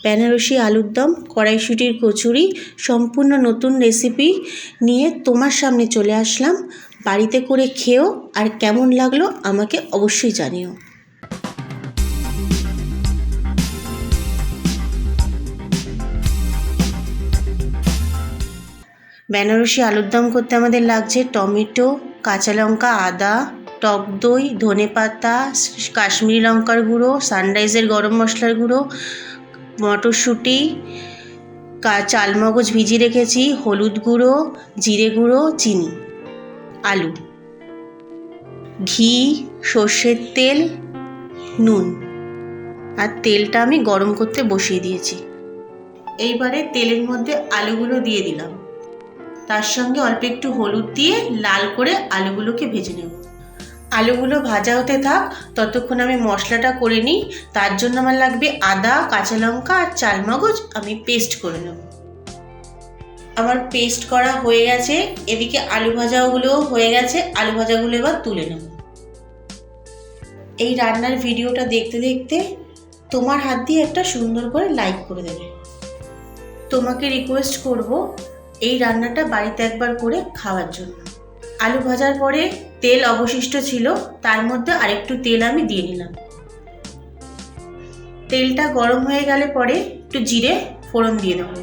বেনারসি আলুর দম, কড়াইশুঁটির কচুরি, সম্পূর্ণ নতুন রেসিপি নিয়ে তোমার সামনে চলে আসলাম। বাড়িতে করে খেও, আর কেমন লাগলো আমাকে অবশ্যই জানিও। বেনারসি আলুর দম করতে আমাদের লাগছে টমেটো, কাঁচা লঙ্কা, আদা, টক দই, ধনেপাতা, কাশ্মীরি লঙ্কার গুঁড়ো, সানরাইজের গরম মশলার গুঁড়ো, মটরশুঁটি, চালমগজ ভিজিয়ে রেখেছি, হলুদ গুঁড়ো, জিরে গুঁড়ো, চিনি, আলু, ঘি, সর্ষের তেল, নুন। আর তেলটা আমি গরম করতে বসিয়ে দিয়েছি। এইবারে তেলের মধ্যে আলুগুলো দিয়ে দিলাম। তার সঙ্গে অল্প একটু হলুদ দিয়ে লাল করে আলুগুলোকে ভেজে নেব। আলুগুলো ভাজা হতে থাক, ততক্ষণ আমি মশলাটা করে নিই। তার জন্য আমার লাগবে আদা, কাঁচা লঙ্কা আর চালমগজ, আমি পেস্ট করে নেব। আমার পেস্ট করা হয়ে গেছে। এদিকে আলু ভাজাগুলোও হয়ে গেছে। আলু ভাজাগুলো এবার তুলে নেব। এই রান্নার ভিডিওটা দেখতে দেখতে তোমার হাত দিয়ে একটা সুন্দর করে লাইক করে দেবে। তোমাকে রিকোয়েস্ট করব এই রান্নাটা বাড়িতে একবার করে খাওয়ার জন্য। আলু ভাজার পরে তেল অবশিষ্ট ছিল, তার মধ্যে আরেকটু তেল আমি দিয়ে নিলাম। তেলটা গরম হয়ে গেলে পরে একটু জিরে ফোড়ন দিয়ে দেবো।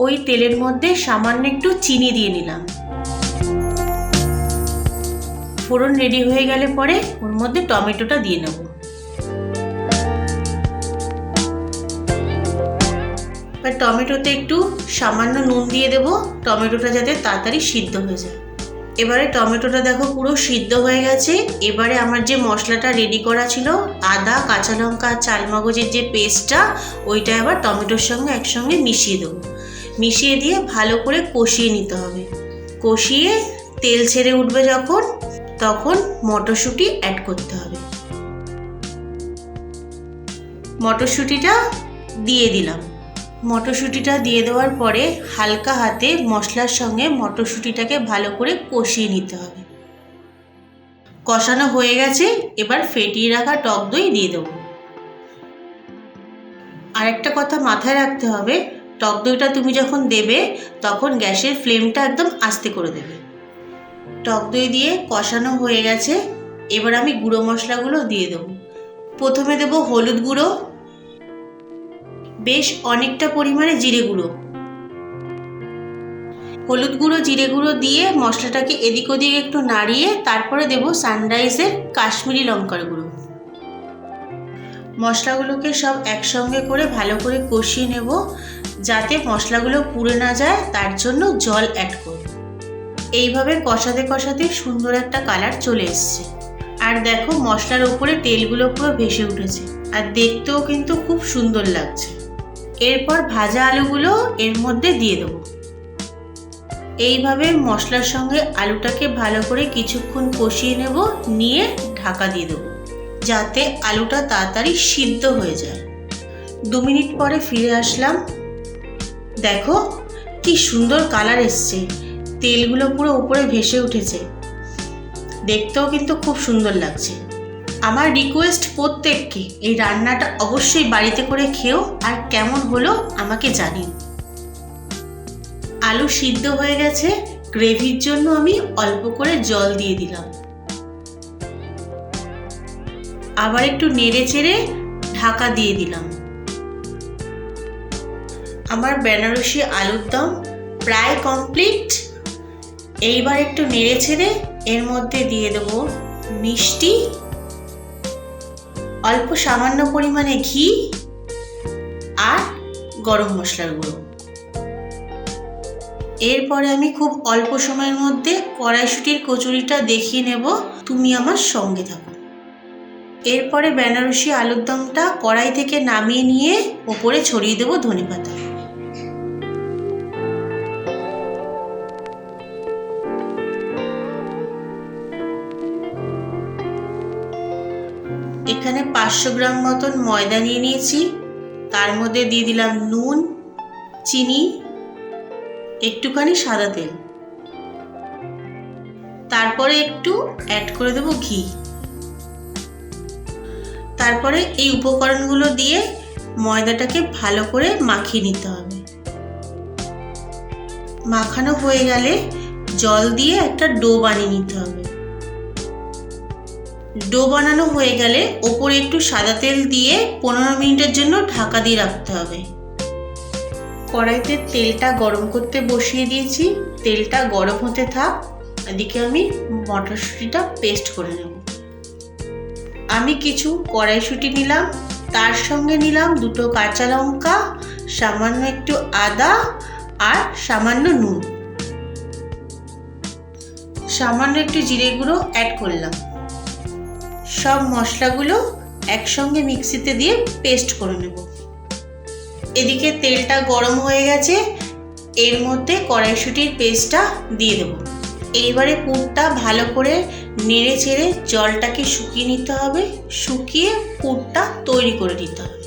ওই তেলের মধ্যে সামান্য একটু চিনি দিয়ে নিলাম। ফোড়ন রেডি হয়ে গেলে পরে ওর মধ্যে টমেটোটা দিয়ে নেব। এবার টমেটোতে একটু সামান্য নুন দিয়ে দেব, টমেটোটা যাতে তাড়াতাড়ি সিদ্ধ হয়ে যায়। এবারে টমেটোটা দেখো পুরো সিদ্ধ হয়ে গেছে। এবারে আমার যে মশলাটা রেডি করা ছিল, আদা, কাঁচা লঙ্কা আর চালমগজের যে পেস্টটা, ওইটা এবার টমেটোর সঙ্গে একসঙ্গে মিশিয়ে দেবো। মিশিয়ে দিয়ে ভালো করে কষিয়ে নিতে হবে। কষিয়ে তেল ছেড়ে উঠবে যখন, তখন মটরশুঁটি অ্যাড করতে হবে। মটরশুঁটিটা দিয়ে দিলাম। মটরশুঁটিটা দিয়ে দেওয়ার পরে হালকা হাতে মশলার সঙ্গে মটরশুঁটিটাকে ভালো করে কষিয়ে নিতে হবে। কষানো হয়ে গেছে। এবার ফেটিয়ে রাখা টক দই দিয়ে দেবো। আর একটা কথা মাথায় রাখতে হবে, টক দইটা তুমি যখন দেবে তখন গ্যাসের ফ্লেমটা একদম আস্তে করে দেবে। টক দই দিয়ে কষানো হয়ে গেছে। এবার আমি গুঁড়ো মশলাগুলো দিয়ে দেবো। প্রথমে দেবো হলুদ গুঁড়ো, বেশ অনেকটা পরিমাণে জিরে গুঁড়ো। হলুদ গুঁড়ো, জিরে গুঁড়ো দিয়ে মশলাটাকে এদিক ওদিক একটু নাড়িয়ে তারপরে দেবো সানরাইজের কাশ্মীরি লঙ্কার গুঁড়ো। মশলাগুলোকে সব একসঙ্গে করে ভালো করে কষিয়ে নেব। যাতে মশলাগুলো পুড়ে না যায় তার জন্য জল অ্যাড করব। এইভাবে কষাতে কষাতে সুন্দর একটা কালার চলে এসছে। আর দেখো মশলার ওপরে তেলগুলো পুরো ভেসে উঠেছে, আর দেখতেও কিন্তু খুব সুন্দর লাগছে। এরপর ভাজা আলুগুলো এর মধ্যে দিয়ে দেবো। এইভাবে মশলার সঙ্গে আলুটাকে ভালো করে কিছুক্ষণ কষিয়ে নেব, নিয়ে ঢাকা দিয়ে দেবো যাতে আলুটা তাড়াতাড়ি সিদ্ধ হয়ে যায়। 2 মিনিট পরে ফিরে আসলাম। দেখো কি সুন্দর কালার এসছে, তেলগুলো পুরো উপরে ভেসে উঠেছে, দেখতেও কিন্তু খুব সুন্দর লাগছে। আমার রিকোয়েস্ট প্রত্যেককে এই রান্নাটা অবশ্যই বাড়িতে করে খেও, আর কেমন হলো আমাকে জানিও। আলু সিদ্ধ হয়ে গেছে। গ্রেভির জন্য আমি অল্প করে জল দিয়ে দিলাম। আবার একটু নেড়ে চেড়ে ঢাকা দিয়ে দিলাম। আমার বেনারসি আলুর দম প্রায় কমপ্লিট। এইবার একটু নেড়ে ছেড়ে এর মধ্যে দিয়ে দেবো মিষ্টি, অল্প সামান্য পরিমাণে ঘি আর গরম মশলার গুঁড়ো। এরপরে আমি খুব অল্প সময়ের মধ্যে কড়াইশুঁটির কচুরিটা দেখিয়ে নেব। তুমি আমার সঙ্গে থাকো। এরপরে বেনারসি আলুর দমটা কড়াই থেকে নামিয়ে নিয়ে ওপরে ছড়িয়ে দেবো ধনেপাতা। এখানে 500 গ্রাম মতন ময়দা নিয়ে নিয়েছি। তার মধ্যে দিয়ে দিলাম নুন, চিনি, একটুখানি সাদা তেল, তারপরে একটু অ্যাড করে দেবো ঘি। তারপরে এই উপকরণগুলো দিয়ে ময়দাটাকে ভালো করে মাখিয়ে নিতে হবে। মাখানো হয়ে গেলে জল দিয়ে একটা ডো বানিয়ে নিতে হবে। ডো বানানো হয়ে গেলে ওপরে একটু সাদা তেল দিয়ে 15 মিনিটের জন্য ঢাকা দিয়ে রাখতে হবে। কড়াইতে তেলটা গরম করতে বসিয়ে দিয়েছি, তেলটা গরম হতে থাক। এদিকে আমি মটরশুঁটিটা পেস্ট করে নেব। আমি কিছু কড়াইশুঁটি নিলাম, তার সঙ্গে নিলাম 2টো কাঁচা লঙ্কা, সামান্য একটু আদা আর সামান্য নুন, সামান্য একটু জিরে গুঁড়ো অ্যাড করলাম। সব মশলাগুলো একসঙ্গে মিক্সিতে দিয়ে পেস্ট করে নেব। এদিকে তেলটা গরম হয়ে গেছে, এর মধ্যে কড়াইশুঁটির পেস্টটা দিয়ে দেব। এইবারে পুরটা ভালো করে নেড়ে চেড়ে জলটাকে শুকিয়ে নিতে হবে, শুকিয়ে পুরটা তৈরি করে নিতে হবে।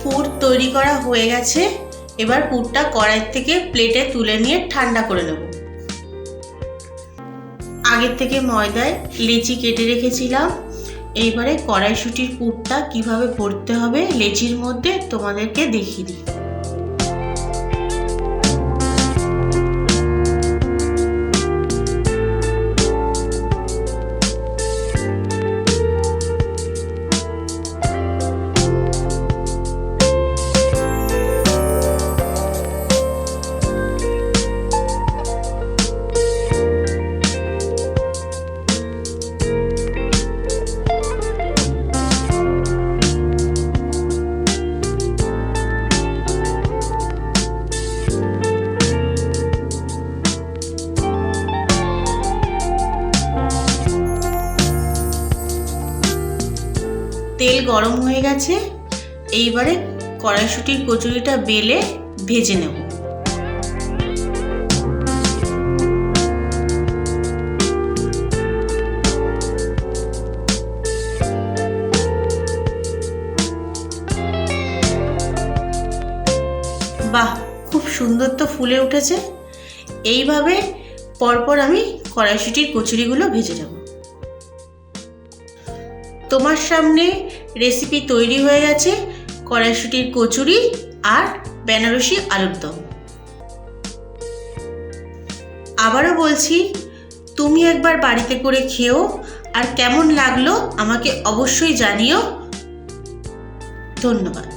পুর তৈরি করা হয়ে গেছে, এবার পুরটা কড়াই থেকে প্লেটে তুলে নিয়ে ঠান্ডা করে নেব। আগের থেকে ময়দায় লেচি কেটে রেখেছিলাম। এইবারে কড়াইশুঁটির পুরটা কিভাবে ভরতে হবে লেচির মধ্যে তোমাদেরকে দেখিয়ে দিই। তেল গরম হয়ে গেছে, এইবারে কড়াইশুঁটির কচুরিটা বেলে ভেজে নেব। বাহ, খুব সুন্দর তো ফুলে উঠেছে। এইভাবে পরপর আমি কড়াইশুঁটির কচুরিগুলো ভেজে নেব। তোমার সামনে রেসিপি তৈরি হয়ে গেছে, কড়াইশুঁটির কচুরি আর বেনারসি আলুর দম। আবারও বলছি, তুমি একবার বাড়িতে করে খেও, আর কেমন লাগলো আমাকে অবশ্যই জানিও। ধন্যবাদ।